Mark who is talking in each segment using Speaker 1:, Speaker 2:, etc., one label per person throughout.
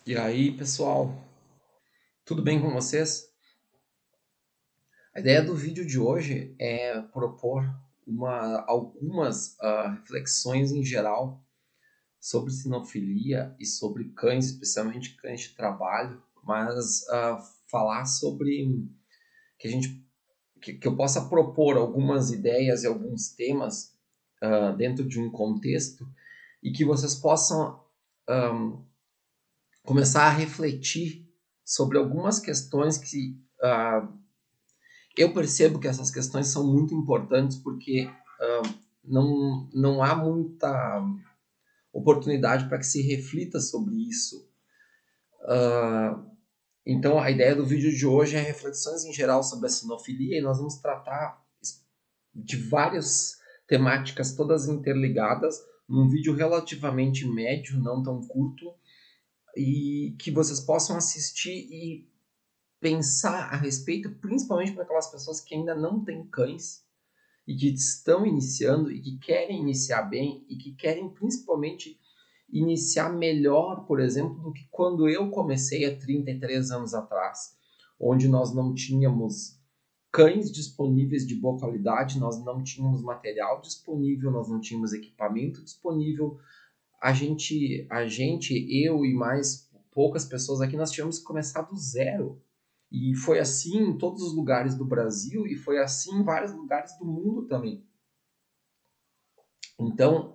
Speaker 1: E aí, pessoal, tudo bem com vocês? A ideia do vídeo de hoje é propor algumas reflexões em geral sobre sinofilia e sobre cães, especialmente cães de trabalho, mas falar sobre que a gente que eu possa propor algumas ideias e alguns temas dentro de um contexto e que vocês possam começar a refletir sobre algumas questões que eu percebo que essas questões são muito importantes porque não há muita oportunidade para que se reflita sobre isso. Então, a ideia do vídeo de hoje é reflexões em geral sobre a sinofilia e nós vamos tratar de várias temáticas todas interligadas num vídeo relativamente médio, não tão curto, e que vocês possam assistir e pensar a respeito, principalmente para aquelas pessoas que ainda não têm cães e que estão iniciando e que querem iniciar bem e que querem principalmente iniciar melhor, por exemplo, do que quando eu comecei há 33 anos atrás, onde nós não tínhamos cães disponíveis de boa qualidade, nós não tínhamos material disponível, nós não tínhamos equipamento disponível. Eu e mais poucas pessoas aqui, nós tivemos que começar do zero. E foi assim em todos os lugares do Brasil e foi assim em vários lugares do mundo também. Então,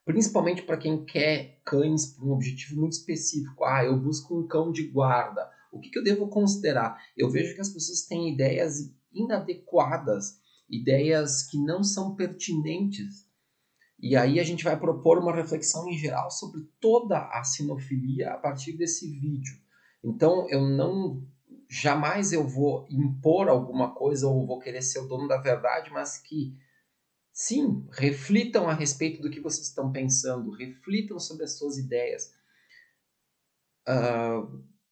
Speaker 1: principalmente para quem quer cães para um objetivo muito específico, eu busco um cão de guarda. O que eu devo considerar? Eu vejo que as pessoas têm ideias inadequadas, ideias que não são pertinentes. E aí a gente vai propor uma reflexão em geral sobre toda a sinofilia a partir desse vídeo. Então, eu não jamais eu vou impor alguma coisa ou vou querer ser o dono da verdade, mas que sim, reflitam a respeito do que vocês estão pensando, reflitam sobre as suas ideias.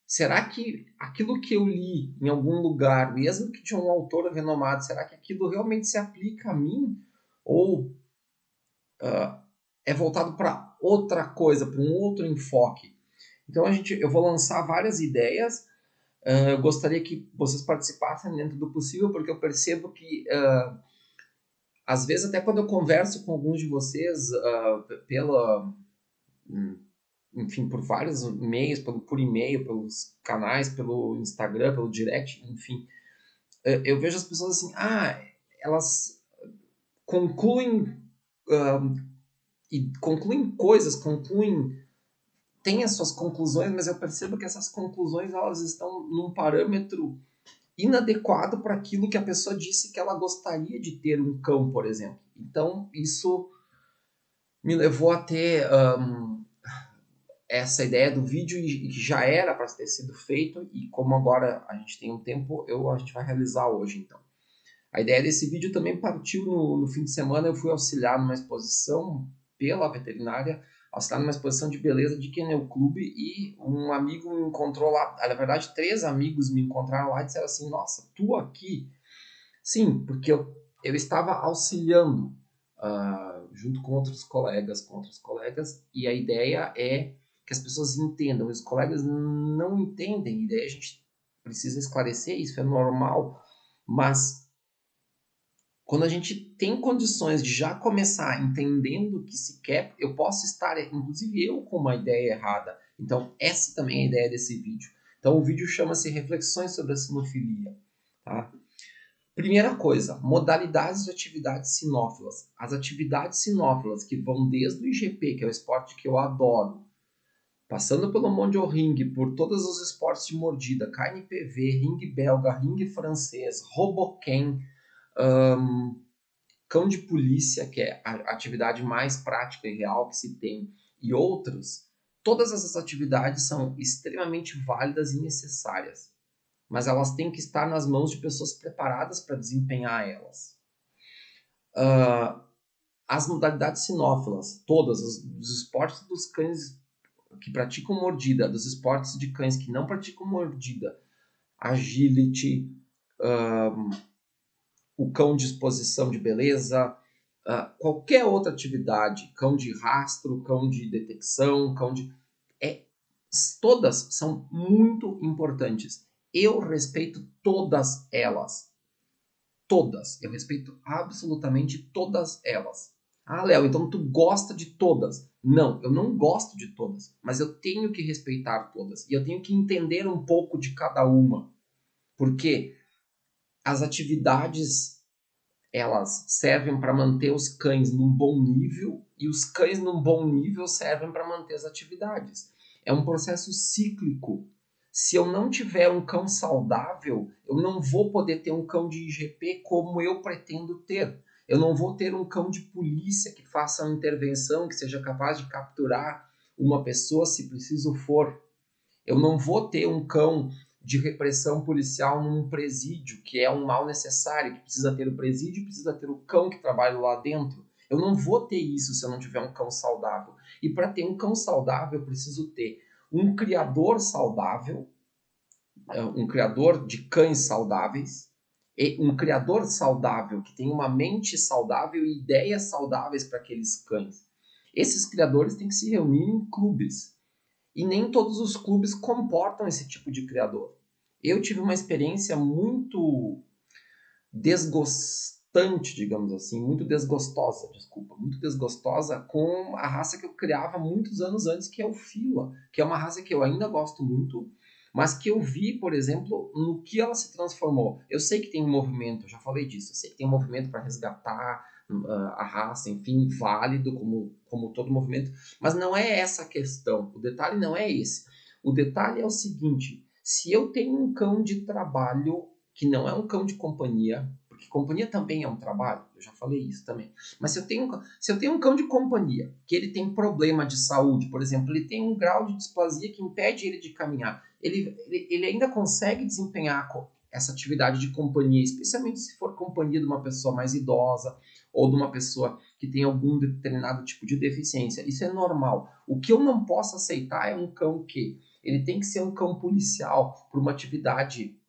Speaker 1: Será que aquilo que eu li em algum lugar, mesmo que de um autor renomado, será que aquilo realmente se aplica a mim? Ou é voltado para outra coisa, para um outro enfoque? Então eu vou lançar várias ideias. Eu gostaria que vocês participassem dentro do possível, porque eu percebo que às vezes até quando eu converso com alguns de vocês pela enfim, por vários meios, por e-mail, pelos canais, pelo Instagram, pelo direct, enfim, eu vejo as pessoas assim, elas concluem e concluem coisas, têm as suas conclusões, mas eu percebo que essas conclusões elas estão num parâmetro inadequado para aquilo que a pessoa disse que ela gostaria de ter um cão, por exemplo. Então, isso me levou a ter essa ideia do vídeo e que já era para ter sido feito e como agora a gente tem um tempo, a gente vai realizar hoje então. A ideia desse vídeo também partiu no fim de semana, eu fui auxiliar numa exposição pela veterinária, auxiliar numa exposição de beleza de Kennel Club e um amigo me encontrou lá, na verdade três amigos me encontraram lá e disseram assim, nossa, tu aqui? Sim, porque eu estava auxiliando junto com outros colegas, e a ideia é que as pessoas entendam. Os colegas não entendem, e daí a gente precisa esclarecer, isso é normal, mas quando a gente tem condições de já começar entendendo o que se quer, eu posso estar, inclusive eu, com uma ideia errada. Então, essa também é a ideia desse vídeo. Então, o vídeo chama-se Reflexões sobre a Sinofilia. Tá? Primeira coisa, modalidades de atividades sinófilas. As atividades sinófilas que vão desde o IGP, que é o esporte que eu adoro, passando pelo Mondial Ring, por todos os esportes de mordida, KNPV, ringue belga, ringue francês, Roboken, cão de polícia, que é a atividade mais prática e real que se tem, e outros, todas essas atividades são extremamente válidas e necessárias, mas elas têm que estar nas mãos de pessoas preparadas para desempenhar elas. As modalidades sinófilas, todas, os esportes dos cães que praticam mordida, dos esportes de cães que não praticam mordida, agility, o cão de exposição de beleza, qualquer outra atividade, cão de rastro, cão de detecção, cão de... Todas são muito importantes. Eu respeito todas elas. Todas. Eu respeito absolutamente todas elas. Ah, Léo, então tu gosta de todas. Não, eu não gosto de todas, mas eu tenho que respeitar todas. E eu tenho que entender um pouco de cada uma. Porque as atividades, elas servem para manter os cães num bom nível e os cães num bom nível servem para manter as atividades. É um processo cíclico. Se eu não tiver um cão saudável, eu não vou poder ter um cão de IGP como eu pretendo ter. Eu não vou ter um cão de polícia que faça uma intervenção, que seja capaz de capturar uma pessoa se preciso for. Eu não vou ter um cão de repressão policial num presídio, que é um mal necessário, que precisa ter o presídio, precisa ter o cão que trabalha lá dentro. Eu não vou ter isso se eu não tiver um cão saudável. E para ter um cão saudável, eu preciso ter um criador saudável, um criador de cães saudáveis, e um criador saudável que tem uma mente saudável e ideias saudáveis para aqueles cães. Esses criadores têm que se reunir em clubes. E nem todos os clubes comportam esse tipo de criador. Eu tive uma experiência muito desgostante, digamos assim, muito desgostosa, desculpa, muito desgostosa com a raça que eu criava muitos anos antes, que é o Fila, que é uma raça que eu ainda gosto muito, mas que eu vi, por exemplo, no que ela se transformou. Eu sei que tem um movimento, eu já falei disso, eu sei que tem um movimento para resgatar a raça, enfim, válido como todo movimento, mas não é essa a questão. O detalhe não é esse. O detalhe é o seguinte: se eu tenho um cão de trabalho que não é um cão de companhia, porque companhia também é um trabalho, eu já falei isso também. Mas se eu tenho um cão de companhia, que ele tem problema de saúde, por exemplo, ele tem um grau de displasia que impede ele de caminhar, ele ainda consegue desempenhar essa atividade de companhia, especialmente se for companhia de uma pessoa mais idosa ou de uma pessoa que tem algum determinado tipo de deficiência. Isso é normal. O que eu não posso aceitar é um cão que ele tem que ser um cão policial para uma atividade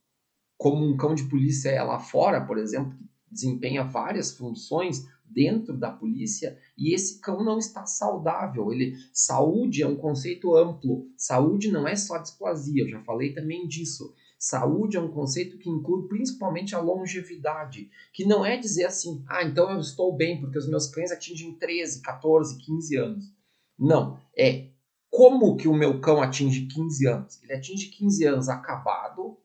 Speaker 1: como um cão de polícia é lá fora, por exemplo, que desempenha várias funções dentro da polícia, e esse cão não está saudável. Saúde é um conceito amplo. Saúde não é só displasia, eu já falei também disso. Saúde é um conceito que inclui principalmente a longevidade, que não é dizer assim, então eu estou bem porque os meus cães atingem 13, 14, 15 anos. Não, é como que o meu cão atinge 15 anos? Ele atinge 15 anos acabado,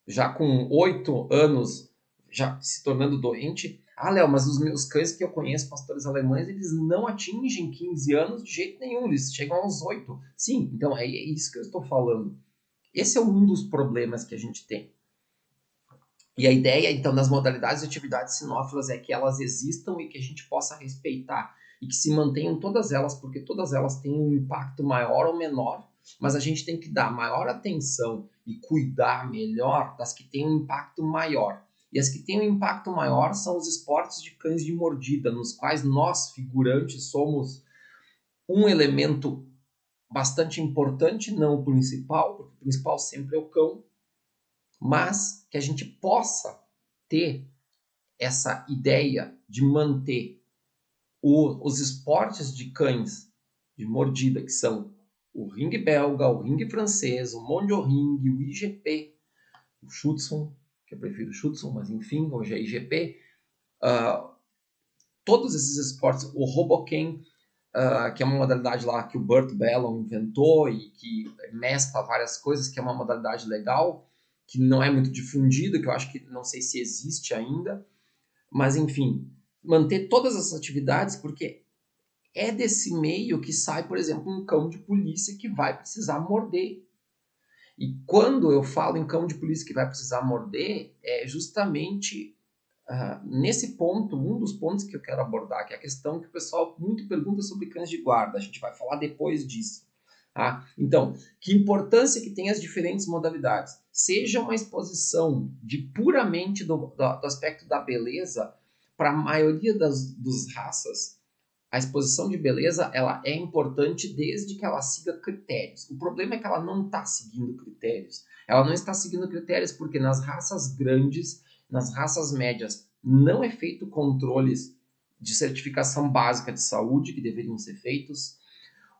Speaker 1: já com 8 anos, já se tornando doente. Ah, Léo, mas os meus cães que eu conheço, pastores alemães, eles não atingem 15 anos de jeito nenhum, eles chegam aos 8. Sim, então é isso que eu estou falando. Esse é um dos problemas que a gente tem. E a ideia, então, das modalidades de atividades sinófilas é que elas existam e que a gente possa respeitar e que se mantenham todas elas, porque todas elas têm um impacto maior ou menor, mas a gente tem que dar maior atenção e cuidar melhor das que têm um impacto maior. E as que têm um impacto maior são os esportes de cães de mordida, nos quais nós, figurantes, somos um elemento bastante importante, não o principal, porque o principal sempre é o cão, mas que a gente possa ter essa ideia de manter os esportes de cães de mordida, que são o ringue belga, o ringue francês, o mondial ringue, o IGP, o Schutzhund, que eu prefiro o Schutzhund, mas enfim, hoje é IGP, todos esses esportes, o Hoboken, que é uma modalidade lá que o Burt Bellon inventou e que mescla várias coisas, que é uma modalidade legal, que não é muito difundida, que eu acho que não sei se existe ainda, mas enfim, manter todas essas atividades, porque é desse meio que sai, por exemplo, um cão de polícia que vai precisar morder. E quando eu falo em cão de polícia que vai precisar morder, é justamente nesse ponto, um dos pontos que eu quero abordar, que é a questão que o pessoal muito pergunta sobre cães de guarda. A gente vai falar depois disso. Tá? Então, que importância que tem as diferentes modalidades? Seja uma exposição de puramente do aspecto da beleza, para a maioria das raças, a exposição de beleza ela é importante desde que ela siga critérios. O problema é que ela não está seguindo critérios. Ela não está seguindo critérios porque nas raças grandes, nas raças médias, não é feito controles de certificação básica de saúde que deveriam ser feitos.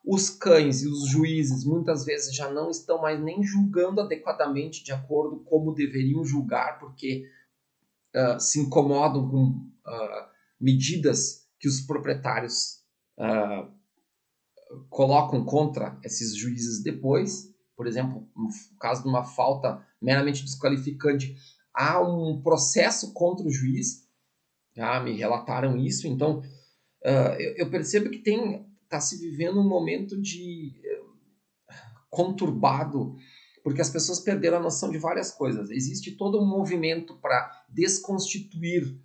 Speaker 1: Os cães e os juízes muitas vezes já não estão mais nem julgando adequadamente de acordo como deveriam julgar, porque se incomodam com medidas que os proprietários colocam contra esses juízes depois. Por exemplo, no caso de uma falta meramente desqualificante, há um processo contra o juiz. Me relataram isso. Então, eu percebo que está se vivendo um momento de conturbado, porque as pessoas perderam a noção de várias coisas. Existe todo um movimento para desconstituir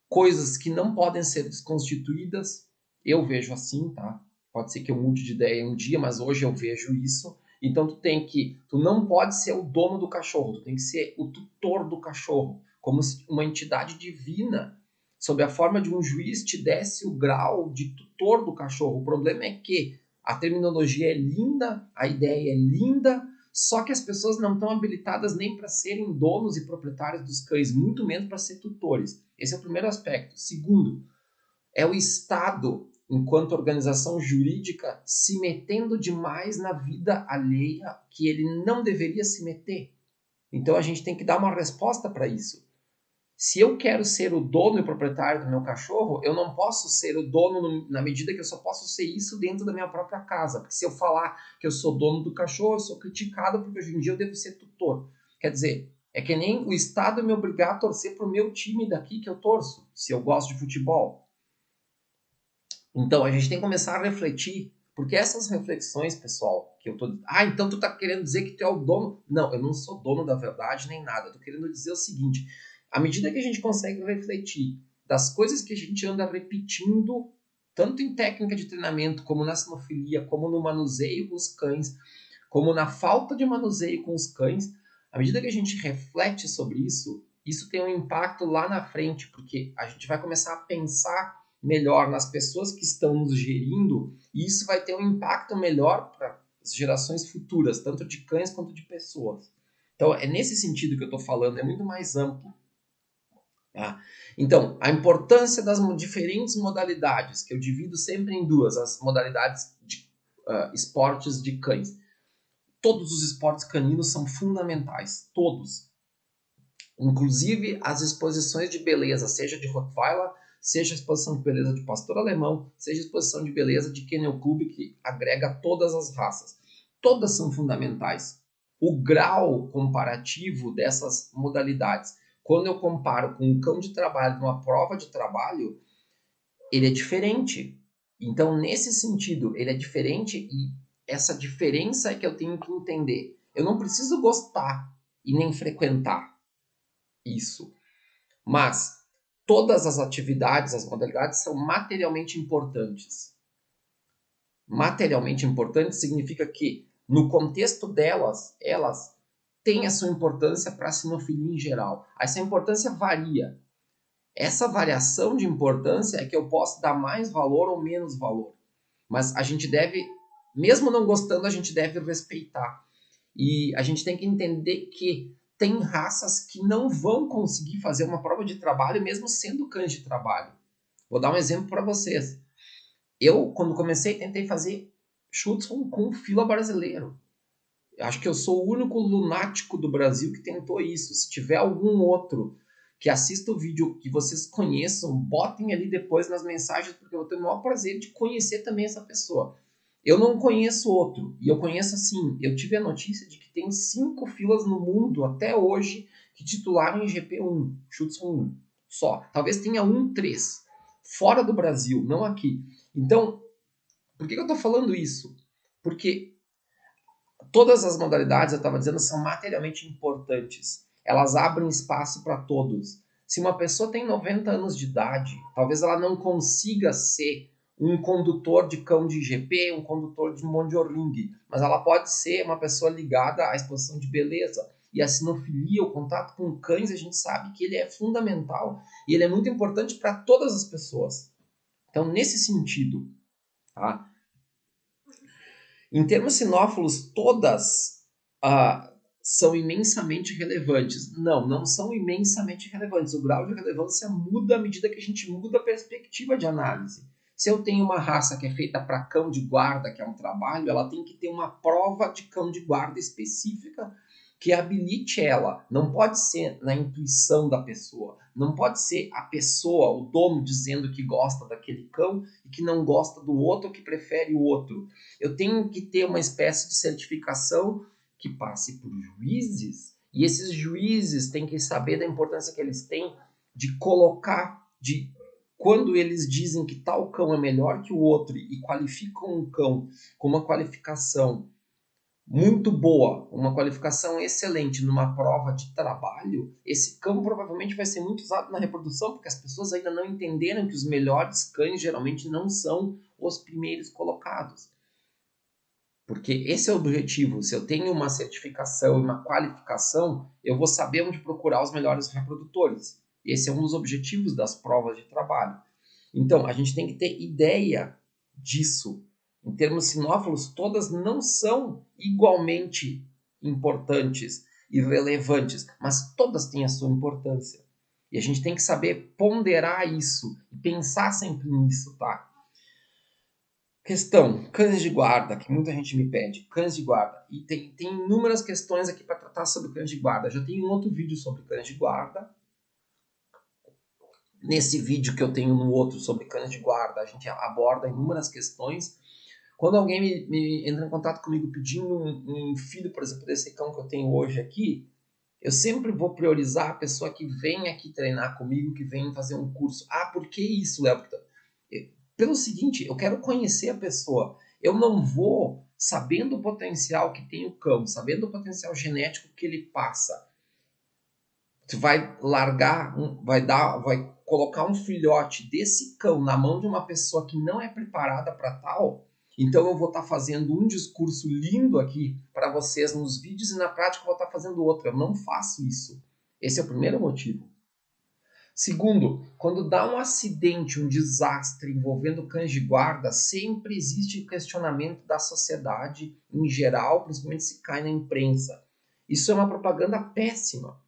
Speaker 1: coisas que não podem ser desconstituídas. Eu vejo assim, tá? Pode ser que eu mude de ideia um dia, mas hoje eu vejo isso. Então tu não pode ser o dono do cachorro, tu tem que ser o tutor do cachorro, como se uma entidade divina, sob a forma de um juiz, te desse o grau de tutor do cachorro. O problema é que a terminologia é linda, a ideia é linda, só que as pessoas não estão habilitadas nem para serem donos e proprietários dos cães, muito menos para ser tutores. Esse é o primeiro aspecto. Segundo, é o Estado, enquanto organização jurídica, se metendo demais na vida alheia que ele não deveria se meter. Então a gente tem que dar uma resposta para isso. Se eu quero ser o dono e proprietário do meu cachorro, eu não posso ser o dono na medida que eu só posso ser isso dentro da minha própria casa. Porque se eu falar que eu sou dono do cachorro, eu sou criticado porque hoje em dia eu devo ser tutor. Quer dizer, é que nem o Estado me obrigar a torcer pro meu time daqui que eu torço, se eu gosto de futebol. Então, a gente tem que começar a refletir, porque essas reflexões, pessoal, que eu tô... então tu tá querendo dizer que tu é o dono? Não, eu não sou dono da verdade nem nada. Eu tô querendo dizer o seguinte, à medida que a gente consegue refletir das coisas que a gente anda repetindo, tanto em técnica de treinamento, como na sinofilia, como no manuseio com os cães, como na falta de manuseio com os cães, à medida que a gente reflete sobre isso, isso tem um impacto lá na frente, porque a gente vai começar a pensar melhor nas pessoas que estão nos gerindo, e isso vai ter um impacto melhor para as gerações futuras, tanto de cães quanto de pessoas. Então, é nesse sentido que eu estou falando, é muito mais amplo. Tá? Então, a importância das diferentes modalidades, que eu divido sempre em duas, as modalidades de esportes de cães. Todos os esportes caninos são fundamentais, todos. Inclusive as exposições de beleza, seja de Rottweiler, seja a exposição de beleza de pastor alemão, seja a exposição de beleza de Kennel Club, que agrega todas as raças. Todas são fundamentais. O grau comparativo dessas modalidades, quando eu comparo com um cão de trabalho, numa prova de trabalho, ele é diferente. Então, nesse sentido, ele é diferente e essa diferença é que eu tenho que entender. Eu não preciso gostar e nem frequentar isso. Mas todas as atividades, as modalidades são materialmente importantes. Materialmente importantes significa que, no contexto delas, elas têm a sua importância para a sinofilia em geral. Essa importância varia. Essa variação de importância é que eu posso dar mais valor ou menos valor. Mas a gente deve, mesmo não gostando, a gente deve respeitar. E a gente tem que entender que tem raças que não vão conseguir fazer uma prova de trabalho mesmo sendo cães de trabalho. Vou dar um exemplo para vocês. Eu, quando comecei, tentei fazer Schutzhund com fila brasileiro. Eu acho que eu sou o único lunático do Brasil que tentou isso. Se tiver algum outro que assista o vídeo que vocês conheçam, botem ali depois nas mensagens, porque eu vou ter o maior prazer de conhecer também essa pessoa. Eu não conheço outro, e eu conheço assim, eu tive a notícia de que tem 5 filas no mundo até hoje que titularam em GP1, Schutzhund 1, só. Talvez tenha 3, fora do Brasil, não aqui. Então, por que eu estou falando isso? Porque todas as modalidades, eu estava dizendo, são materialmente importantes. Elas abrem espaço para todos. Se uma pessoa tem 90 anos de idade, talvez ela não consiga ser um condutor de cão de GP, um condutor de mondiorling, mas ela pode ser uma pessoa ligada à exposição de beleza. E a sinofilia, o contato com cães, a gente sabe que ele é fundamental e ele é muito importante para todas as pessoas. Então, nesse sentido, tá? Em termos sinófilos, todas são imensamente relevantes. Não, não são imensamente relevantes. O grau de relevância muda à medida que a gente muda a perspectiva de análise. Se eu tenho uma raça que é feita para cão de guarda, que é um trabalho, ela tem que ter uma prova de cão de guarda específica que habilite ela. Não pode ser na intuição da pessoa. Não pode ser a pessoa, o dono, dizendo que gosta daquele cão e que não gosta do outro, ou que prefere o outro. Eu tenho que ter uma espécie de certificação que passe por juízes, e esses juízes têm que saber da importância que eles têm de colocar, de quando eles dizem que tal cão é melhor que o outro e qualificam um cão com uma qualificação muito boa, uma qualificação excelente numa prova de trabalho, esse cão provavelmente vai ser muito usado na reprodução, porque as pessoas ainda não entenderam que os melhores cães geralmente não são os primeiros colocados. Porque esse é o objetivo. Se eu tenho uma certificação e uma qualificação, eu vou saber onde procurar os melhores reprodutores. Esse é um dos objetivos das provas de trabalho. Então, a gente tem que ter ideia disso. Em termos sinófilos, todas não são igualmente importantes e relevantes, mas todas têm a sua importância. E a gente tem que saber ponderar isso e pensar sempre nisso, tá? Questão, cães de guarda, que muita gente me pede, cães de guarda. E tem inúmeras questões aqui para tratar sobre cães de guarda. Já tem um outro vídeo sobre cães de guarda. Nesse vídeo que eu tenho no outro sobre cães de guarda, a gente aborda inúmeras questões. Quando alguém me entra em contato comigo pedindo um filho, por exemplo, desse cão que eu tenho hoje aqui, eu sempre vou priorizar a pessoa que vem aqui treinar comigo, que vem fazer um curso. Ah, por que isso, Léo? Pelo seguinte, eu quero conhecer a pessoa. Eu não vou, sabendo o potencial que tem o cão, sabendo o potencial genético que ele passa, tu vai largar, vai colocar um filhote desse cão na mão de uma pessoa que não é preparada para tal. Então eu vou estar fazendo um discurso lindo aqui para vocês nos vídeos e na prática eu vou estar fazendo outro. Eu não faço isso. Esse é o primeiro motivo. Segundo, quando dá um acidente, um desastre envolvendo cães de guarda, sempre existe o questionamento da sociedade em geral, principalmente se cai na imprensa. Isso é uma propaganda péssima.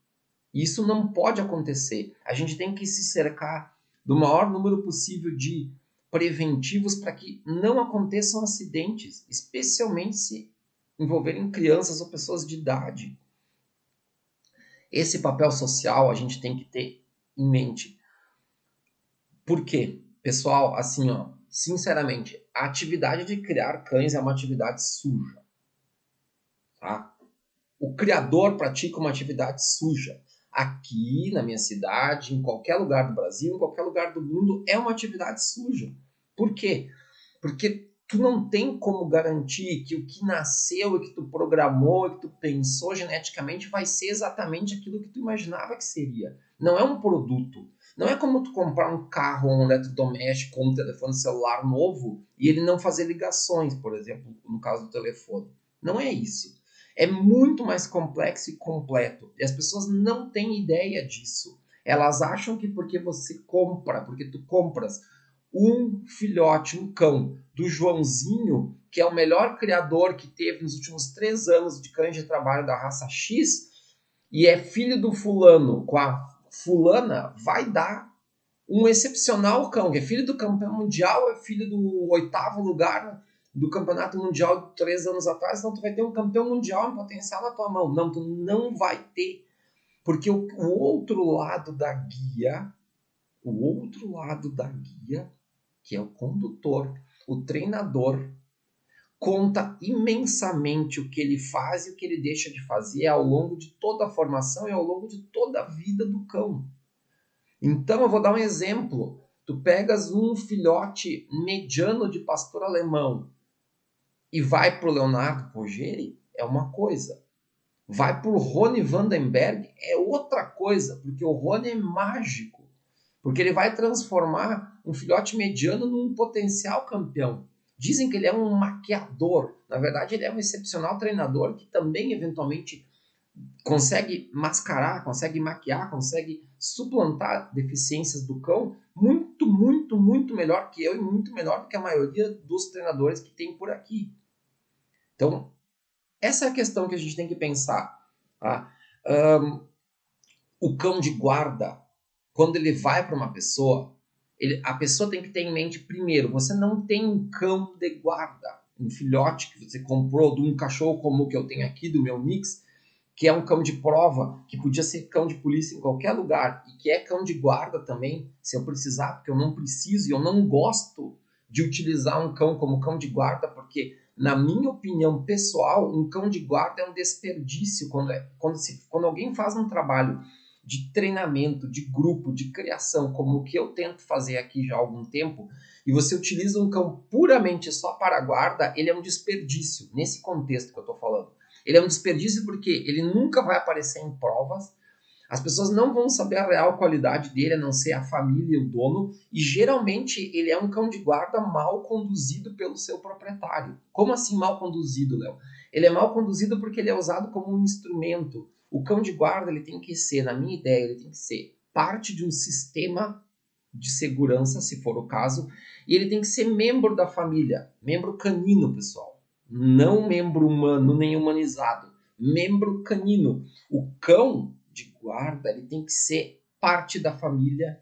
Speaker 1: Isso não pode acontecer. A gente tem que se cercar do maior número possível de preventivos para que não aconteçam acidentes, especialmente se envolverem crianças ou pessoas de idade. Esse papel social a gente tem que ter em mente. Por quê? Pessoal, assim, ó, sinceramente, a atividade de criar cães é uma atividade suja, tá? O criador pratica uma atividade suja. Aqui na minha cidade, em qualquer lugar do Brasil, em qualquer lugar do mundo, é uma atividade suja. Por quê? Porque tu não tem como garantir que o que nasceu e que tu programou e que tu pensou geneticamente vai ser exatamente aquilo que tu imaginava que seria. Não é um produto. Não é como tu comprar um carro, um eletrodoméstico ou um telefone celular novo e ele não fazer ligações, por exemplo, no caso do telefone. Não é isso. É muito mais complexo e completo. E as pessoas não têm ideia disso. Elas acham que porque você compra, porque tu compras um filhote, um cão do Joãozinho, que é o melhor criador que teve nos últimos 3 anos de cães de trabalho da raça X, e é filho do fulano com a fulana, vai dar um excepcional cão, que é filho do campeão mundial, é filho do 8º lugar do campeonato mundial de 3 anos atrás, então tu vai ter um campeão mundial em potencial na tua mão. Não, tu não vai ter. Porque o outro lado da guia, que é o condutor, o treinador, conta imensamente o que ele faz e o que ele deixa de fazer ao longo de toda a formação e ao longo de toda a vida do cão. Então eu vou dar um exemplo. Tu pegas um filhote mediano de pastor alemão e vai para o Leonardo Poggieri, é uma coisa. Vai para o Rony Vandenberg, é outra coisa, porque o Rony é mágico. Porque ele vai transformar um filhote mediano num potencial campeão. Dizem que ele é um maquiador. Na verdade, ele é um excepcional treinador que também, eventualmente, consegue mascarar, consegue maquiar, consegue suplantar deficiências do cão muito, muito, muito melhor que eu e muito melhor do que a maioria dos treinadores que tem por aqui. Então, essa é a questão que a gente tem que pensar. Tá? O cão de guarda, quando ele vai para uma pessoa, A pessoa tem que ter em mente, primeiro, você não tem um cão de guarda, um filhote que você comprou de um cachorro como o que eu tenho aqui, do meu mix, que é um cão de prova, que podia ser cão de polícia em qualquer lugar, e que é cão de guarda também, se eu precisar, porque eu não preciso e eu não gosto de utilizar um cão como cão de guarda, porque, na minha opinião pessoal, um cão de guarda é um desperdício quando alguém faz um trabalho de treinamento, de grupo, de criação, como o que eu tento fazer aqui já há algum tempo, e você utiliza um cão puramente só para guarda, ele é um desperdício, nesse contexto que eu estou falando. Ele é um desperdício porque ele nunca vai aparecer em provas, as pessoas não vão saber a real qualidade dele, a não ser a família e o dono, e geralmente ele é um cão de guarda mal conduzido pelo seu proprietário. Como assim mal conduzido, Léo? Ele é mal conduzido porque ele é usado como um instrumento. O cão de guarda ele tem que ser, na minha ideia, ele tem que ser parte de um sistema de segurança, se for o caso, e ele tem que ser membro da família, membro canino, pessoal. Não membro humano nem humanizado, membro canino. O cão de guarda ele tem que ser parte da família,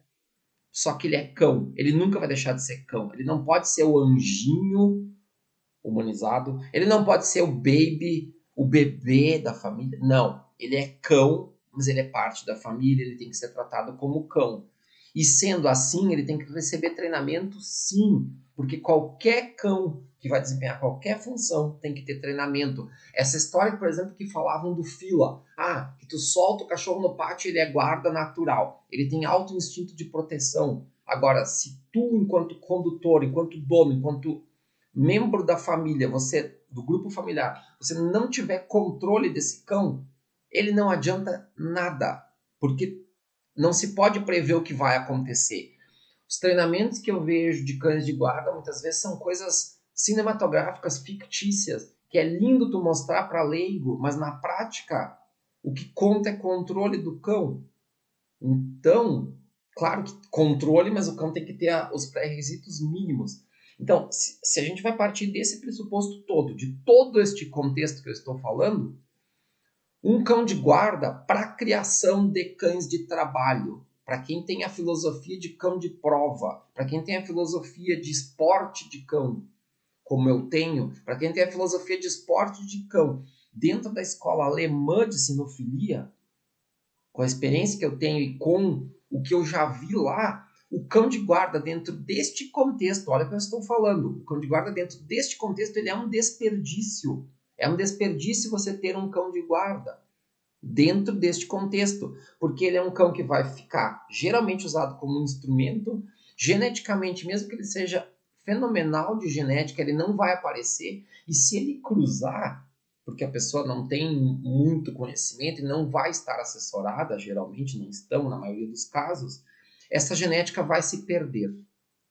Speaker 1: só que ele é cão. Ele nunca vai deixar de ser cão. Ele não pode ser o anjinho humanizado. Ele não pode ser o baby, o bebê da família. Não, ele é cão, mas ele é parte da família. Ele tem que ser tratado como cão. E sendo assim, ele tem que receber treinamento, sim, porque qualquer cão que vai desempenhar qualquer função tem que ter treinamento. Essa história, por exemplo, que falavam do fila. Ah, que tu solta o cachorro no pátio, ele é guarda natural. Ele tem alto instinto de proteção. Agora, se tu, enquanto condutor, enquanto dono, enquanto membro da família, você do grupo familiar, você não tiver controle desse cão, ele não adianta nada, porque não se pode prever o que vai acontecer. Os treinamentos que eu vejo de cães de guarda muitas vezes são coisas cinematográficas, fictícias, que é lindo tu mostrar para leigo, mas na prática o que conta é controle do cão. Então, claro que controle, mas o cão tem que ter os pré-requisitos mínimos. Então, se a gente vai partir desse pressuposto todo, de todo este contexto que eu estou falando, um cão de guarda para a criação de cães de trabalho, para quem tem a filosofia de cão de prova, para quem tem a filosofia de esporte de cão, como eu tenho, para quem tem a filosofia de esporte de cão, dentro da escola alemã de sinofilia, com a experiência que eu tenho e com o que eu já vi lá, o cão de guarda dentro deste contexto, olha o que eu estou falando, o cão de guarda dentro deste contexto, ele é um desperdício. É um desperdício você ter um cão de guarda dentro deste contexto, porque ele é um cão que vai ficar geralmente usado como um instrumento, geneticamente, mesmo que ele seja fenomenal de genética, ele não vai aparecer, e se ele cruzar, porque a pessoa não tem muito conhecimento e não vai estar assessorada, geralmente não estão na maioria dos casos, essa genética vai se perder.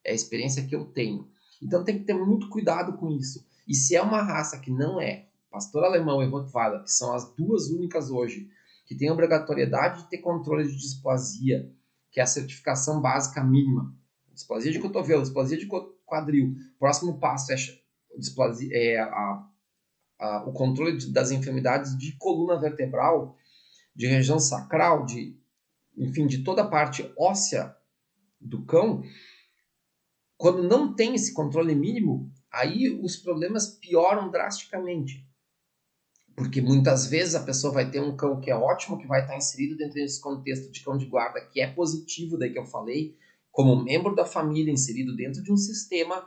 Speaker 1: É a experiência que eu tenho. Então tem que ter muito cuidado com isso. E se é uma raça que não é pastor alemão e Rottweiler, que são as duas únicas hoje que têm obrigatoriedade de ter controle de displasia, que é a certificação básica mínima. Displasia de cotovelo, displasia de quadril. Próximo passo é, displasia, o controle das enfermidades de coluna vertebral, de região sacral, enfim, de toda a parte óssea do cão. Quando não tem esse controle mínimo, aí os problemas pioram drasticamente. Porque muitas vezes a pessoa vai ter um cão que é ótimo, que vai estar inserido dentro desse contexto de cão de guarda, que é positivo, daí que eu falei, como membro da família, inserido dentro de um sistema.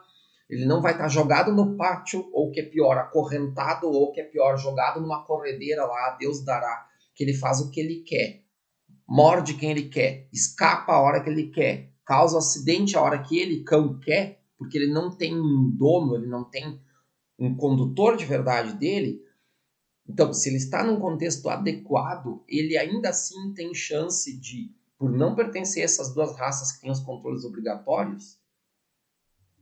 Speaker 1: Ele não vai estar jogado no pátio, ou que é pior, acorrentado, ou que é pior, jogado numa corredeira lá, Deus dará, que ele faz o que ele quer, morde quem ele quer, escapa a hora que ele quer, causa acidente a hora que ele, cão, quer, porque ele não tem um dono, ele não tem um condutor de verdade dele. Então, se ele está num contexto adequado, ele ainda assim tem chance de, por não pertencer a essas duas raças que têm os controles obrigatórios,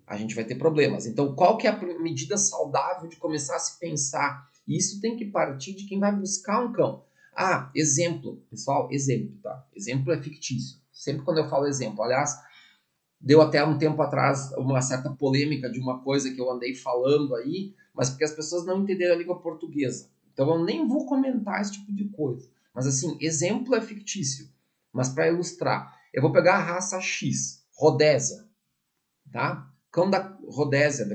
Speaker 1: a gente vai ter problemas. Então, qual que é a medida saudável de começar a se pensar? E isso tem que partir de quem vai buscar um cão. Ah, exemplo, pessoal, exemplo, tá? Exemplo é fictício. Sempre quando eu falo exemplo, aliás, deu até um tempo atrás uma certa polêmica de uma coisa que eu andei falando aí, mas porque as pessoas não entenderam a língua portuguesa. Então eu nem vou comentar esse tipo de coisa. Mas assim, exemplo é fictício. Mas para ilustrar, eu vou pegar a raça X, Rodésia. tá? Cão da Rodésia,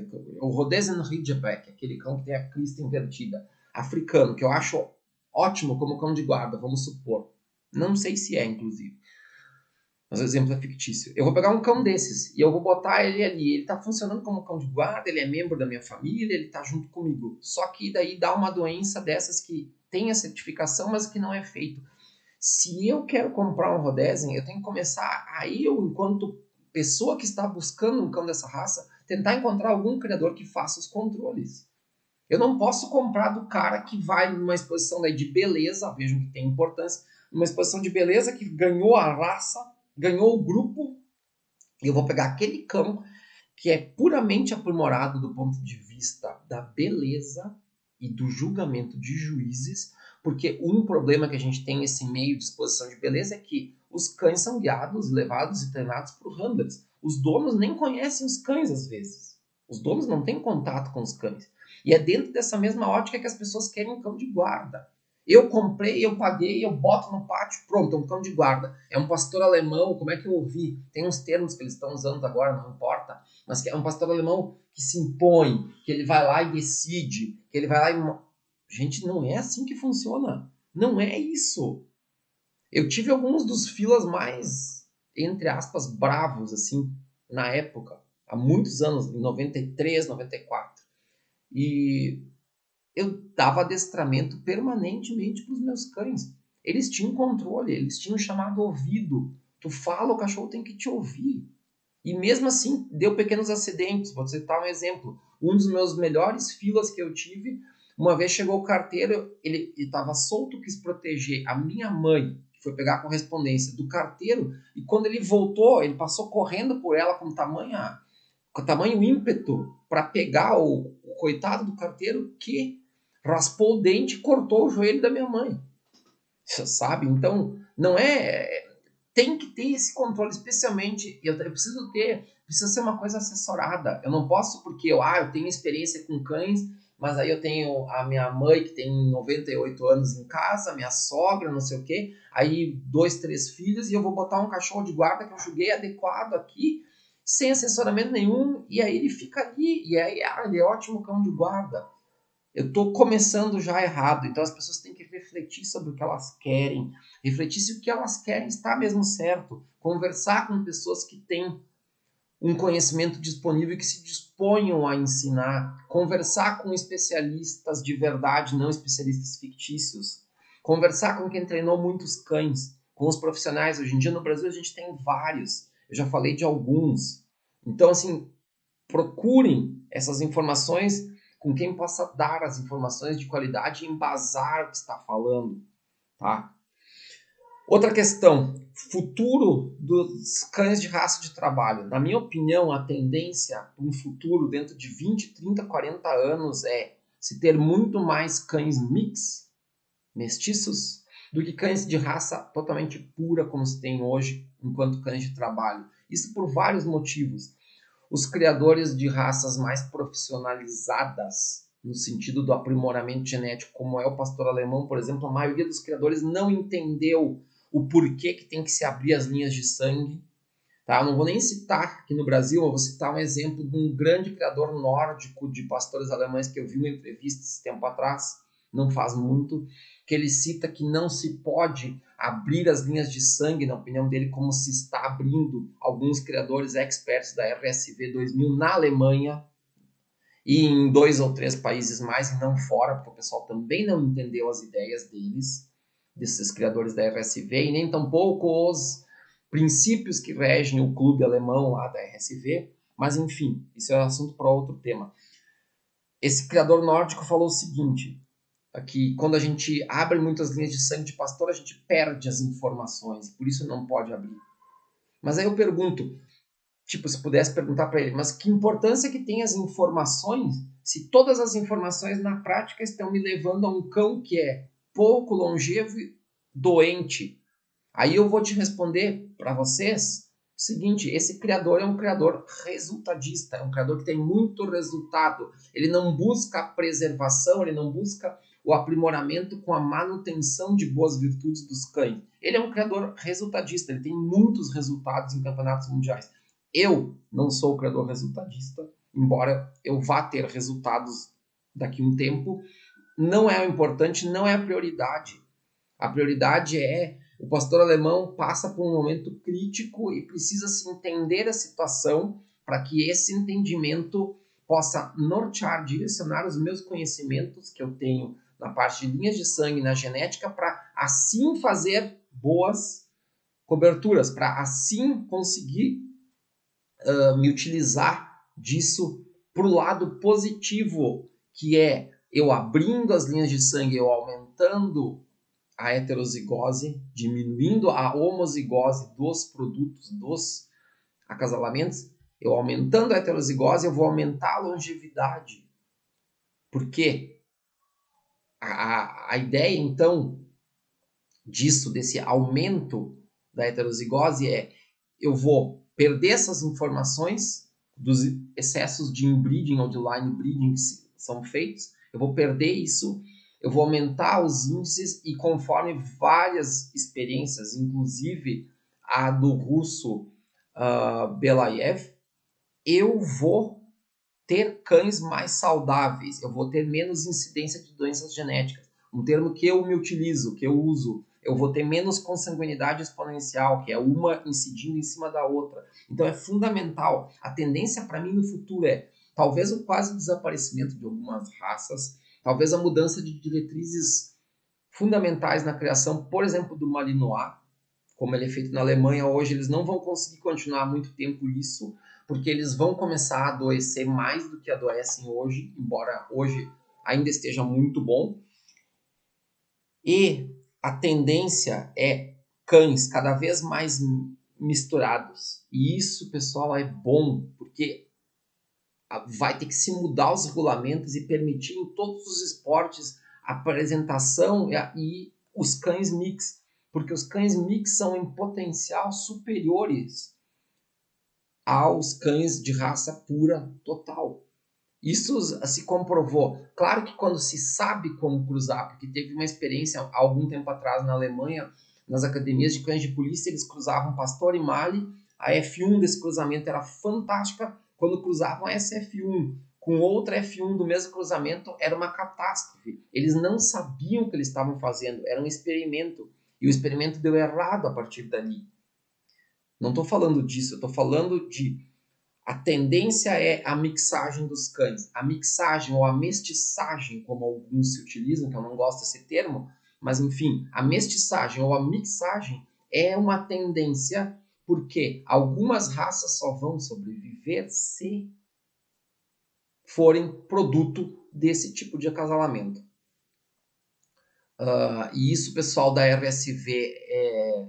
Speaker 1: o Rhodesian Ridgeback, aquele cão que tem a crista invertida, africano, que eu acho ótimo como cão de guarda, vamos supor. Não sei se é, inclusive. Mas o exemplo é fictício. Eu vou pegar um cão desses e eu vou botar ele ali. Ele está funcionando como cão de guarda, ele é membro da minha família, ele está junto comigo. Só que daí dá uma doença dessas que tem a certificação, mas que não é feito. Se eu quero comprar um Rhodesian, eu tenho que começar a eu, enquanto pessoa que está buscando um cão dessa raça, tentar encontrar algum criador que faça os controles. Eu não posso comprar do cara que vai numa exposição daí de beleza, vejam que tem importância, numa exposição de beleza que ganhou a raça, ganhou o grupo, e eu vou pegar aquele cão que é puramente aprimorado do ponto de vista da beleza e do julgamento de juízes, porque um problema que a gente tem nesse meio de exposição de beleza é que os cães são guiados, levados e treinados por handlers. Os donos nem conhecem os cães às vezes. Os donos não têm contato com os cães. E é dentro dessa mesma ótica que as pessoas querem um cão de guarda. Eu comprei, eu paguei, eu boto no pátio, pronto, é um cão de guarda. É um pastor alemão, como é que eu ouvi? Tem uns termos que eles estão usando agora, não importa. Mas que é um pastor alemão que se impõe, que ele vai lá e decide, que ele vai lá e... Gente, não é assim que funciona. Não é isso. Eu tive alguns dos filas mais, entre aspas, bravos, assim, na época. Há muitos anos, em 93, 94. E eu dava adestramento permanentemente para os meus cães. Eles tinham controle, eles tinham chamado ouvido. Tu fala, o cachorro tem que te ouvir. E mesmo assim, deu pequenos acidentes. Vou citar um exemplo. Um dos meus melhores filas que eu tive, uma vez chegou o carteiro, ele estava solto, quis proteger a minha mãe, que foi pegar a correspondência do carteiro, e quando ele voltou, ele passou correndo por ela com tamanho ímpeto para pegar o coitado do carteiro que raspou o dente e cortou o joelho da minha mãe. Sabe? Então, não é... Tem que ter esse controle, especialmente... Eu preciso ter... Precisa ser uma coisa assessorada. Eu não posso porque eu tenho experiência com cães, mas aí eu tenho a minha mãe que tem 98 anos em casa, minha sogra, não sei o quê, aí 2, 3 filhos, e eu vou botar um cachorro de guarda que eu julguei adequado aqui, sem assessoramento nenhum, e aí ele fica ali, e aí ele é ótimo cão de guarda. Eu estou começando já errado, então as pessoas têm que refletir sobre o que elas querem, refletir se o que elas querem está mesmo certo, conversar com pessoas que têm um conhecimento disponível e que se disponham a ensinar, conversar com especialistas de verdade, não especialistas fictícios, conversar com quem treinou muitos cães, com os profissionais. Hoje em dia no Brasil a gente tem vários, eu já falei de alguns. Então, assim, procurem essas informações com quem possa dar as informações de qualidade e embasar o que está falando, tá? Outra questão, futuro dos cães de raça de trabalho. Na minha opinião, a tendência para um futuro dentro de 20, 30, 40 anos é se ter muito mais cães mix, mestiços, do que cães de raça totalmente pura como se tem hoje enquanto cães de trabalho. Isso por vários motivos. Os criadores de raças mais profissionalizadas, no sentido do aprimoramento genético, como é o pastor alemão, por exemplo, a maioria dos criadores não entendeu o porquê que tem que se abrir as linhas de sangue. Tá? Eu não vou nem citar aqui no Brasil, eu vou citar um exemplo de um grande criador nórdico de pastores alemães que eu vi uma entrevista esse tempo atrás, não faz muito, que ele cita que não se pode abrir as linhas de sangue, na opinião dele, como se está abrindo alguns criadores experts da RSV 2000 na Alemanha e em 2 ou 3 países mais e não fora, porque o pessoal também não entendeu as ideias deles, desses criadores da RSV, e nem tampouco os princípios que regem o clube alemão lá da RSV, mas enfim, isso é um assunto para outro tema. Esse criador nórdico falou o seguinte, que quando a gente abre muitas linhas de sangue de pastor, a gente perde as informações, por isso não pode abrir. Mas aí eu pergunto, tipo, se pudesse perguntar para ele, mas que importância que tem as informações se todas as informações na prática estão me levando a um cão que é pouco longevo e doente? Aí eu vou te responder para vocês o seguinte, esse criador é um criador resultadista, é um criador que tem muito resultado. Ele não busca a preservação, ele não busca o aprimoramento com a manutenção de boas virtudes dos cães. Ele é um criador resultadista, ele tem muitos resultados em campeonatos mundiais. Eu não sou o criador resultadista, embora eu vá ter resultados daqui a um tempo. Não é o importante, não é a prioridade. A prioridade é o pastor alemão passa por um momento crítico e precisa se entender a situação para que esse entendimento possa nortear, direcionar os meus conhecimentos que eu tenho na parte de linhas de sangue, na genética, para assim fazer boas coberturas, para assim conseguir me utilizar disso para o lado positivo, que é eu abrindo as linhas de sangue, eu aumentando a heterozigose, diminuindo a homozigose dos produtos, dos acasalamentos, eu aumentando a heterozigose, eu vou aumentar a longevidade. Por quê? A ideia, então, disso, desse aumento da heterozigose é eu vou perder essas informações dos excessos de inbreeding ou de line breeding que são feitos, eu vou perder isso, eu vou aumentar os índices e conforme várias experiências, inclusive a do russo Belayev, eu vou ter cães mais saudáveis, eu vou ter menos incidência de doenças genéticas. Um termo que eu me utilizo, que eu uso, eu vou ter menos consanguinidade exponencial, que é uma incidindo em cima da outra. Então é fundamental. A tendência para mim no futuro é talvez o quase desaparecimento de algumas raças, talvez a mudança de diretrizes fundamentais na criação, por exemplo, do Malinois, como ele é feito na Alemanha hoje, eles não vão conseguir continuar muito tempo isso, porque eles vão começar a adoecer mais do que adoecem hoje, embora hoje ainda esteja muito bom. E a tendência é cães cada vez mais misturados. E isso, pessoal, é bom, porque vai ter que se mudar os regulamentos e permitir em todos os esportes a apresentação e os cães mix, porque os cães mix são em potencial superiores aos cães de raça pura total. Isso se comprovou. Claro que quando se sabe como cruzar, porque teve uma experiência há algum tempo atrás na Alemanha, nas academias de cães de polícia, eles cruzavam Pastor e Mali, a F1 desse cruzamento era fantástica, quando cruzavam a SF1 com outra F1 do mesmo cruzamento, era uma catástrofe. Eles não sabiam o que eles estavam fazendo, era um experimento, e o experimento deu errado a partir dali. Não estou falando disso, eu estou falando de a tendência é a mixagem dos cães. A mixagem ou a mestiçagem, como alguns se utilizam, que eu não gosto desse termo, mas enfim, a mestiçagem ou a mixagem é uma tendência porque algumas raças só vão sobreviver se forem produto desse tipo de acasalamento. E isso o pessoal da RSV é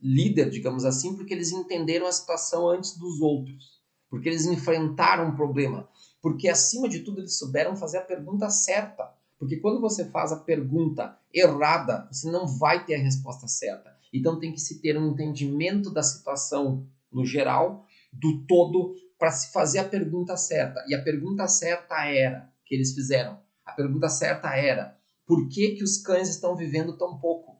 Speaker 1: líder, digamos assim, porque eles entenderam a situação antes dos outros, porque eles enfrentaram um problema, porque acima de tudo eles souberam fazer a pergunta certa, porque quando você faz a pergunta errada, você não vai ter a resposta certa. Então tem que se ter um entendimento da situação no geral, do todo, para se fazer a pergunta certa. E a pergunta certa era, que eles fizeram, a pergunta certa era, por que que os cães estão vivendo tão pouco?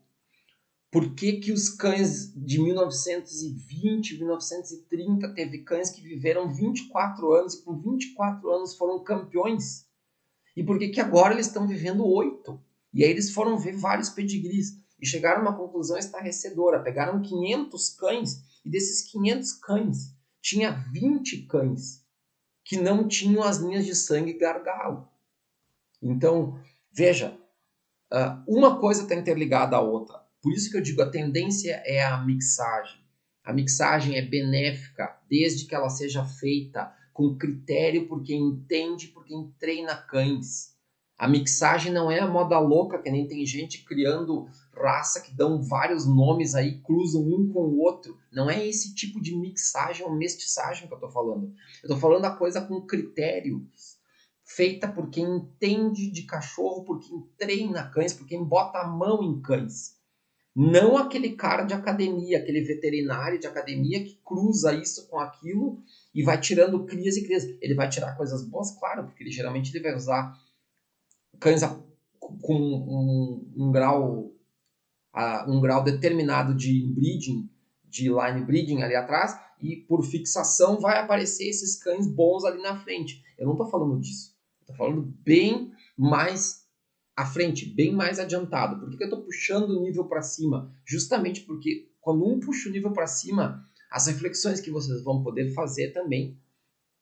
Speaker 1: Por que que os cães de 1920, 1930, teve cães que viveram 24 anos e com 24 anos foram campeões? E por que que agora eles estão vivendo 8? E aí eles foram ver vários pedigrees e chegaram a uma conclusão estarrecedora. Pegaram 500 cães e desses 500 cães, tinha 20 cães que não tinham as linhas de sangue gargalo. Então, veja, uma coisa está interligada à outra. Por isso que eu digo, a tendência é a mixagem. A mixagem é benéfica desde que ela seja feita com critério por quem entende, por quem treina cães. A mixagem não é a moda louca, que nem tem gente criando raça que dão vários nomes aí, cruzam um com o outro. Não é esse tipo de mixagem ou mestiçagem que eu estou falando. Eu estou falando a coisa com critérios, feita por quem entende de cachorro, por quem treina cães, por quem bota a mão em cães. Não aquele cara de academia, aquele veterinário de academia que cruza isso com aquilo e vai tirando crias e crias. Ele vai tirar coisas boas, claro, porque ele geralmente ele vai usar cães com um grau determinado de inbreeding de line breeding ali atrás e por fixação vai aparecer esses cães bons ali na frente. Eu não estou falando disso. Estou falando bem mais à frente, bem mais adiantado. Por que eu estou puxando o nível para cima? Justamente porque quando um puxa o nível para cima, as reflexões que vocês vão poder fazer também,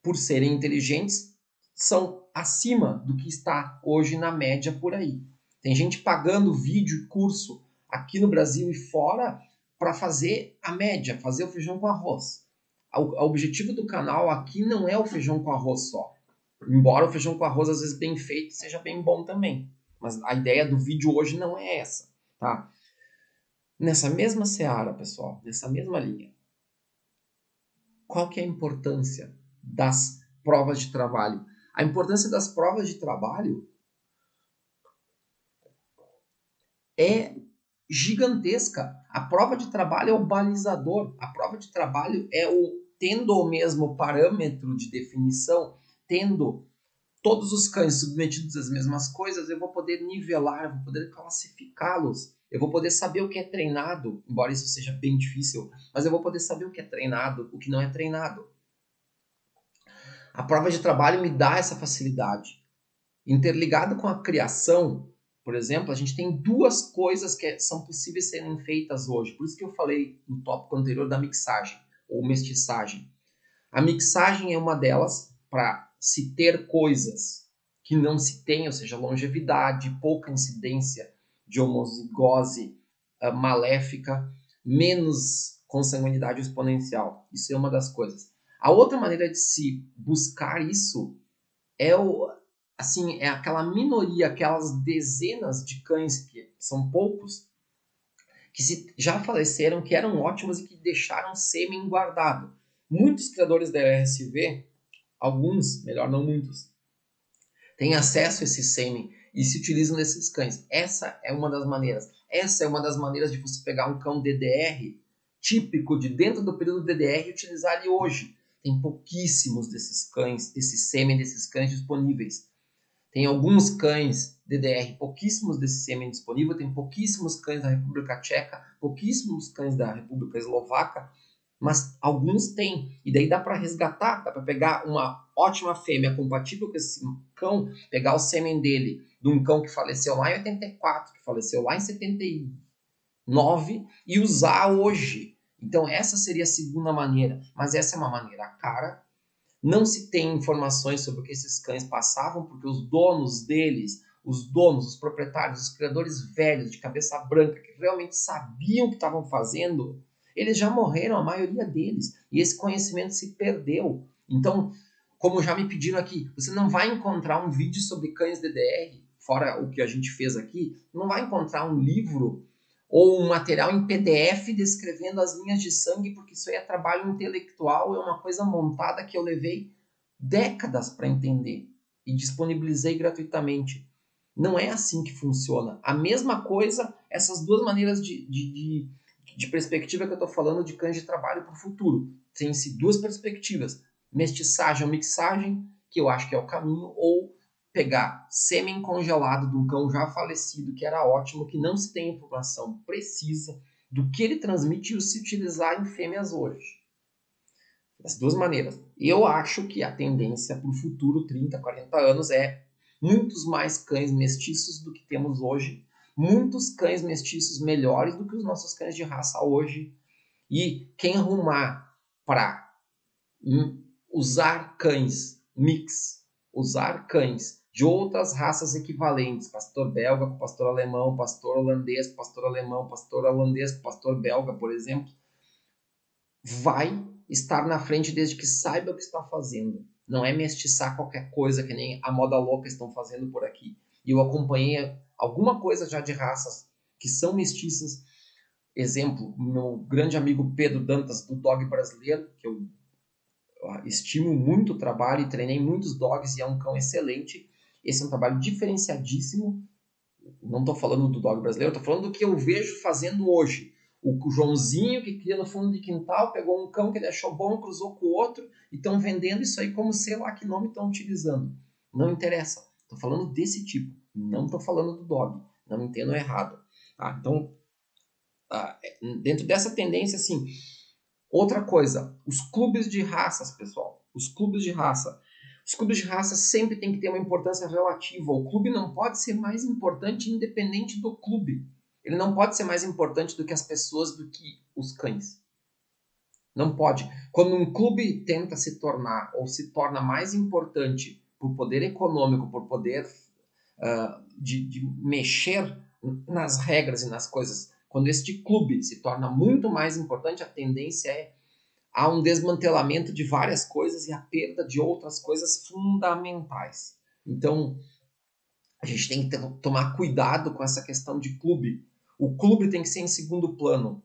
Speaker 1: por serem inteligentes, são acima do que está hoje na média por aí. Tem gente pagando vídeo e curso aqui no Brasil e fora para fazer a média, fazer o feijão com arroz. O objetivo do canal aqui não é o feijão com arroz só. Embora o feijão com arroz, às vezes bem feito, seja bem bom também. Mas a ideia do vídeo hoje não é essa, tá? Nessa mesma seara, pessoal, nessa mesma linha, qual que é a importância das provas de trabalho? A importância das provas de trabalho é gigantesca. A prova de trabalho é o balizador. A prova de trabalho é tendo o mesmo parâmetro de definição, tendo todos os cães submetidos às mesmas coisas, eu vou poder nivelar, eu vou poder classificá-los. Eu vou poder saber o que é treinado, embora isso seja bem difícil, mas eu vou poder saber o que é treinado, o que não é treinado. A prova de trabalho me dá essa facilidade. Interligado com a criação, por exemplo, a gente tem duas coisas que são possíveis serem feitas hoje. Por isso que eu falei no tópico anterior da mixagem ou mestiçagem. A mixagem é uma delas para se ter coisas que não se tem, ou seja, longevidade, pouca incidência de homozigose maléfica, menos consanguinidade exponencial. Isso é uma das coisas. A outra maneira de se buscar isso é é aquela minoria, aquelas dezenas de cães, que são poucos, que já faleceram, que eram ótimos e que deixaram sêmen guardado. Muitos criadores da RSV, alguns, melhor não muitos, têm acesso a esse sêmen e se utilizam desses cães. Essa é uma das maneiras. Essa é uma das maneiras de você pegar um cão DDR, típico de dentro do período DDR, e utilizar ele hoje. Tem pouquíssimos desses cães, desse sêmen desses cães disponíveis. Tem alguns cães DDR, pouquíssimos desse sêmen disponível, tem pouquíssimos cães da República Tcheca, pouquíssimos cães da República Eslovaca, mas alguns têm. E daí dá para resgatar, dá para pegar uma ótima fêmea compatível com esse cão, pegar o sêmen dele, de um cão que faleceu lá em 84, que faleceu lá em 79, e usar hoje. Então essa seria a segunda maneira, mas essa é uma maneira cara. Não se tem informações sobre o que esses cães passavam, porque os donos deles, os donos, os proprietários, os criadores velhos de cabeça branca, que realmente sabiam o que estavam fazendo, eles já morreram, a maioria deles, e esse conhecimento se perdeu. Então, como já me pediram aqui, você não vai encontrar um vídeo sobre cães DDR, fora o que a gente fez aqui, não vai encontrar um livro ou um material em PDF descrevendo as linhas de sangue, porque isso aí é trabalho intelectual, é uma coisa montada que eu levei décadas para entender e disponibilizei gratuitamente. Não é assim que funciona. A mesma coisa, essas duas maneiras de perspectiva que eu estou falando de cães de trabalho para o futuro. Tem-se duas perspectivas, mestiçagem ou mixagem, que eu acho que é o caminho, ou pegar sêmen congelado de um cão já falecido, que era ótimo, que não se tem informação precisa do que ele transmite e se utilizar em fêmeas hoje. Das duas maneiras. Eu acho que a tendência para o futuro, 30, 40 anos, é muitos mais cães mestiços do que temos hoje, muitos cães mestiços melhores do que os nossos cães de raça hoje. E quem arrumar para usar cães mix, usar cães de outras raças equivalentes, pastor belga com pastor alemão, pastor holandês com pastor alemão, pastor holandês com pastor belga, por exemplo, vai estar na frente desde que saiba o que está fazendo. Não é mestiçar qualquer coisa que nem a moda louca estão fazendo por aqui. E eu acompanhei alguma coisa já de raças que são mestiças. Exemplo, meu grande amigo Pedro Dantas, do Dog Brasileiro, que eu estimo muito o trabalho e treinei muitos dogs e é um cão excelente. Esse é um trabalho diferenciadíssimo. Não estou falando do dog brasileiro, estou falando do que eu vejo fazendo hoje. O Joãozinho, que cria no fundo de quintal, pegou um cão que ele achou bom, cruzou com o outro e estão vendendo isso aí como sei lá que nome estão utilizando. Não interessa. Estou falando desse tipo. Não estou falando do dog. Não me entendo errado. Tá? Então, dentro dessa tendência, assim, Outra coisa, os clubes de raças, pessoal. Os clubes de raça. Os clubes de raça sempre tem que ter uma importância relativa. O clube não pode ser mais importante independente do clube. Ele não pode ser mais importante do que as pessoas, do que os cães. Não pode. Quando um clube tenta se tornar ou se torna mais importante por poder econômico, por poder de mexer nas regras e nas coisas, quando este clube se torna muito mais importante, a tendência é a um desmantelamento de várias coisas e a perda de outras coisas fundamentais. Então, a gente tem que tomar cuidado com essa questão de clube. O clube tem que ser em segundo plano.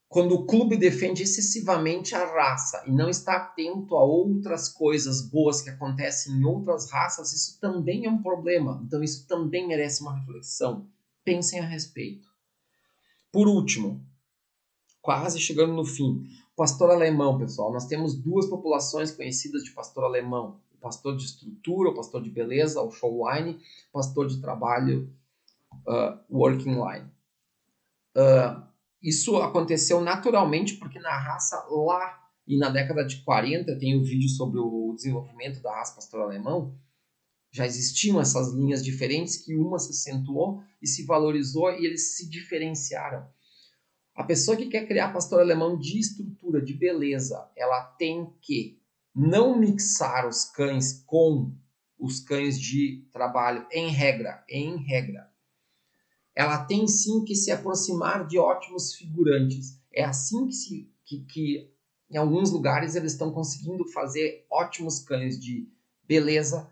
Speaker 1: Quando o clube defende excessivamente a raça e não está atento a outras coisas boas que acontecem em outras raças, isso também é um problema. Então, isso também merece uma reflexão. Pensem a respeito. Por último, quase chegando no fim, pastor alemão, pessoal. Nós temos duas populações conhecidas de pastor alemão. O pastor de estrutura, o pastor de beleza, o showline, o pastor de trabalho, working line. Isso aconteceu naturalmente porque na raça lá e na década de 40, tem um vídeo sobre o desenvolvimento da raça pastor alemão, já existiam essas linhas diferentes que uma se acentuou e se valorizou e eles se diferenciaram. A pessoa que quer criar pastor alemão de estrutura, de beleza, ela tem que não mixar os cães com os cães de trabalho, em regra. Ela tem sim que se aproximar de ótimos figurantes. É assim que em alguns lugares eles estão conseguindo fazer ótimos cães de beleza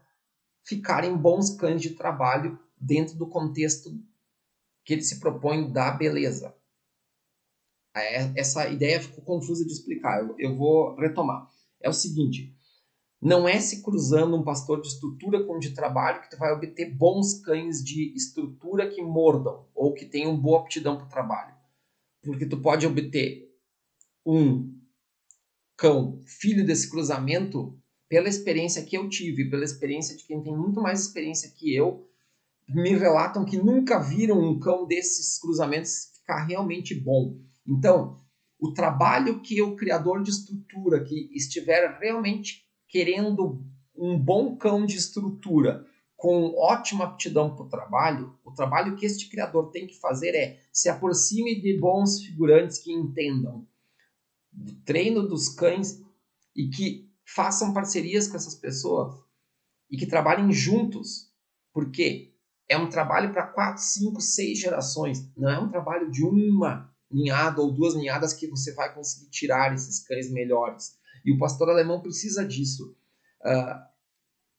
Speaker 1: ficarem bons cães de trabalho dentro do contexto que ele se propõe da beleza. Essa ideia ficou confusa de explicar, eu vou retomar. É o seguinte, não é se cruzando um pastor de estrutura com de trabalho que tu vai obter bons cães de estrutura que mordam ou que tenham boa aptidão para o trabalho. Porque tu pode obter um cão filho desse cruzamento pela experiência que eu tive, pela experiência de quem tem muito mais experiência que eu, me relatam que nunca viram um cão desses cruzamentos ficar realmente bom. Então, o trabalho que o criador de estrutura, que estiver realmente querendo um bom cão de estrutura, com ótima aptidão para o trabalho que este criador tem que fazer é se aproxime de bons figurantes que entendam do treino dos cães e que façam parcerias com essas pessoas e que trabalhem juntos, porque é um trabalho para 4, 5, 6 gerações. Não é um trabalho de uma ninhada ou duas ninhadas que você vai conseguir tirar esses cães melhores. E o pastor alemão precisa disso.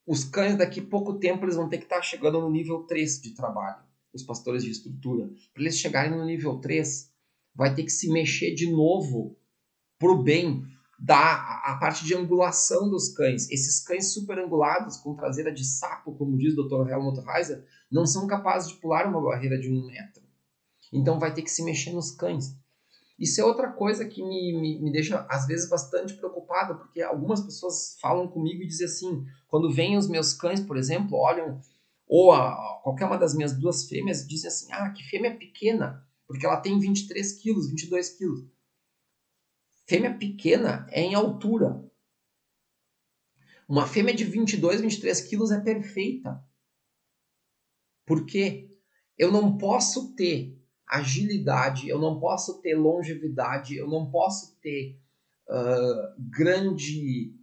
Speaker 1: Os cães daqui a pouco tempo eles vão ter que estar chegando no nível 3 de trabalho. Os pastores de estrutura. Para eles chegarem no nível 3, vai ter que se mexer de novo para o bem a parte de angulação dos cães. Esses cães super angulados, com traseira de sapo, como diz o Dr. Helmut Reiser, não são capazes de pular uma barreira de 1 metro. Então vai ter que se mexer nos cães. Isso é outra coisa que me deixa, às vezes, bastante preocupado, porque algumas pessoas falam comigo e dizem assim, quando vêm os meus cães, por exemplo, olham, ou qualquer uma das minhas duas fêmeas, dizem assim, que fêmea pequena, porque ela tem 23 quilos, 22 quilos. Fêmea pequena é em altura. Uma fêmea de 22, 23 quilos é perfeita. Por quê? Eu não posso ter agilidade, eu não posso ter longevidade, eu não posso ter grande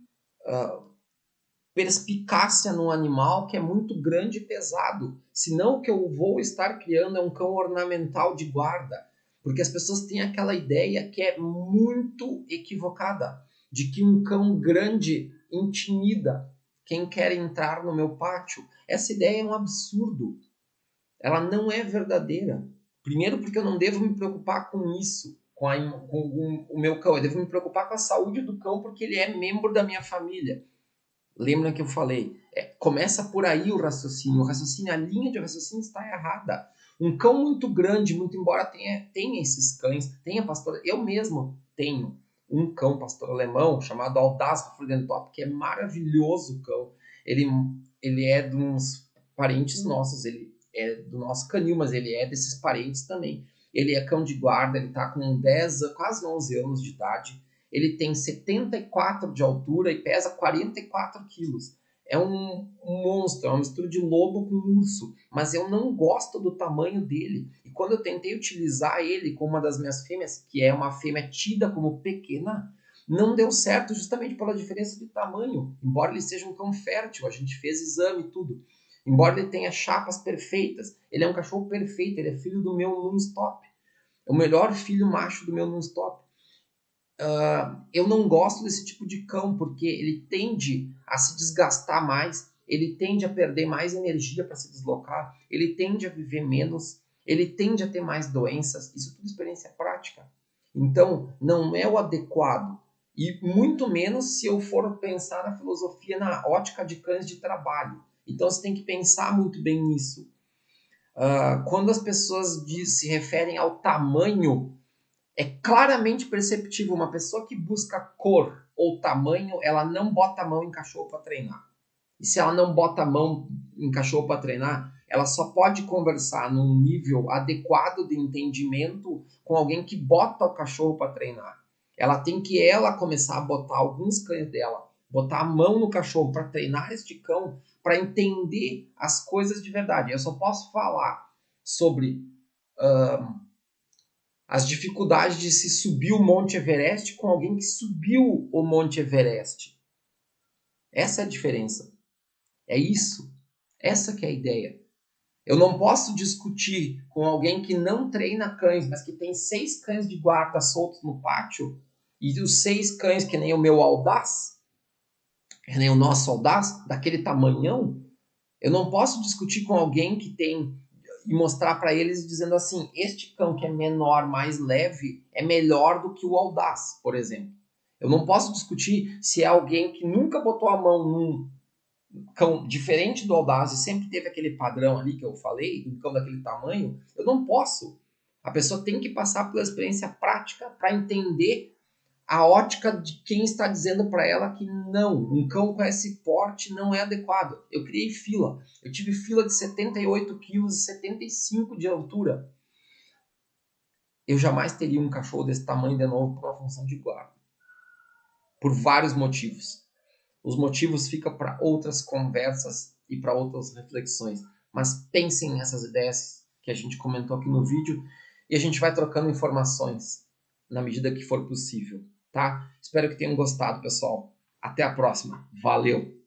Speaker 1: perspicácia num animal que é muito grande e pesado. Senão o que eu vou estar criando é um cão ornamental de guarda. Porque as pessoas têm aquela ideia que é muito equivocada, de que um cão grande intimida quem quer entrar no meu pátio. Essa ideia é um absurdo. Ela não é verdadeira. Primeiro porque eu não devo me preocupar com isso, com o meu cão. Eu devo me preocupar com a saúde do cão porque ele é membro da minha família. Lembra que eu falei? Começa por aí o raciocínio. A linha de raciocínio está errada. Um cão muito grande, muito embora tenha esses cães, tenha pastor. Eu mesmo tenho um cão pastor alemão chamado Aldaz Frudentop, que é maravilhoso cão. Ele é de uns parentes nossos, ele é do nosso canil, mas ele é desses parentes também. Ele é cão de guarda, ele está com 10, quase 11 anos de idade. Ele tem 74 de altura e pesa 44 quilos. É um monstro, é uma mistura de lobo com urso, mas eu não gosto do tamanho dele. E quando eu tentei utilizar ele como uma das minhas fêmeas, que é uma fêmea tida como pequena, não deu certo justamente pela diferença de tamanho. Embora ele seja um cão fértil, a gente fez exame e tudo. Embora ele tenha chapas perfeitas, ele é um cachorro perfeito, ele é filho do meu non-stop. É o melhor filho macho do meu non-stop. Eu não gosto desse tipo de cão, porque ele tende a se desgastar mais, ele tende a perder mais energia para se deslocar, ele tende a viver menos, ele tende a ter mais doenças, isso tudo é experiência prática. Então, não é o adequado. E muito menos se eu for pensar na filosofia, na ótica de cães de trabalho. Então, você tem que pensar muito bem nisso. Quando as pessoas se referem ao tamanho, é claramente perceptível. Uma pessoa que busca cor ou tamanho, ela não bota a mão em cachorro para treinar. E se ela não bota a mão em cachorro para treinar, ela só pode conversar num nível adequado de entendimento com alguém que bota o cachorro para treinar. Ela tem que começar a botar alguns cães dela, botar a mão no cachorro para treinar este cão, para entender as coisas de verdade. Eu só posso falar sobre as dificuldades de se subir o Monte Everest com alguém que subiu o Monte Everest. Essa é a diferença. É isso. Essa que é a ideia. Eu não posso discutir com alguém que não treina cães, mas que tem 6 cães de guarda soltos no pátio, e os 6 cães, que nem o meu Audaz, que nem o nosso Audaz, daquele tamanhão, eu não posso discutir com alguém que tem e mostrar para eles dizendo assim, este cão que é menor, mais leve, é melhor do que o Audaz, por exemplo. Eu não posso discutir se é alguém que nunca botou a mão num cão diferente do Audaz e sempre teve aquele padrão ali que eu falei, um cão daquele tamanho. Eu não posso. A pessoa tem que passar pela experiência prática para entender a ótica de quem está dizendo para ela que não, um cão com esse porte não é adequado. Eu criei fila. Eu tive fila de 78 quilos e 75 de altura. Eu jamais teria um cachorro desse tamanho de novo para uma função de guarda. Por vários motivos. Os motivos ficam para outras conversas e para outras reflexões. Mas pensem nessas ideias que a gente comentou aqui no vídeo e a gente vai trocando informações na medida que for possível. Tá? Espero que tenham gostado, pessoal. Até a próxima. Valeu!